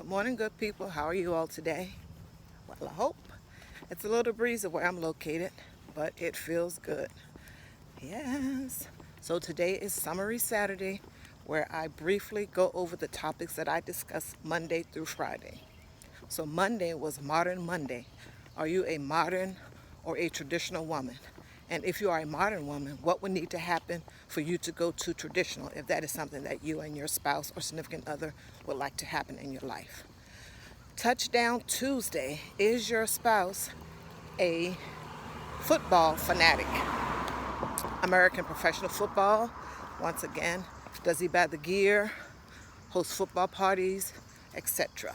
Good morning, good people. How are you all today? Well, I hope. It's a little breezy where I'm located, but it feels good. Yes. So today is Summary Saturday, where I briefly go over the topics that I discuss Monday through Friday. So Monday was Modern Monday. Are you a modern or a traditional woman? And if you are a modern woman, what would need to happen for you to go to traditional if that is something that you and your spouse or significant other would like to happen in your life? Touchdown Tuesday. Is your spouse a football fanatic? American professional football, once again. Does he buy the gear, host football parties, etc.?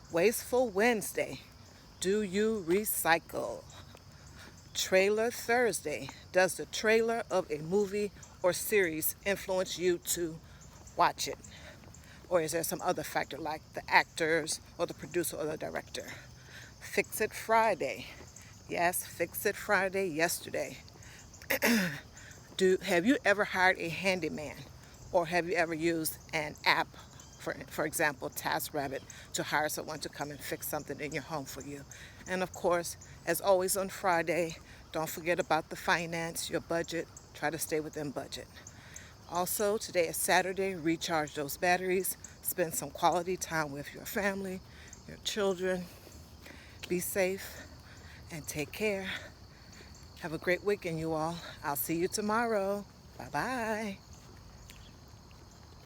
Wasteful Wednesday. Do you recycle? Trailer Thursday. Does the trailer of a movie or series influence you to watch it? Or is there some other factor like the actors or the producer or the director? Fix It Friday. Yes, Fix It Friday yesterday. Have you ever hired a handyman, or have you ever used an app, for example, TaskRabbit, to hire someone to come and fix something in your home for you? And of course, as always on Friday, don't forget about the finance, your budget. Try to stay within budget. Also, today is Saturday. Recharge those batteries. Spend some quality time with your family, your children. Be safe and take care. Have a great weekend, you all. I'll see you tomorrow. Bye-bye.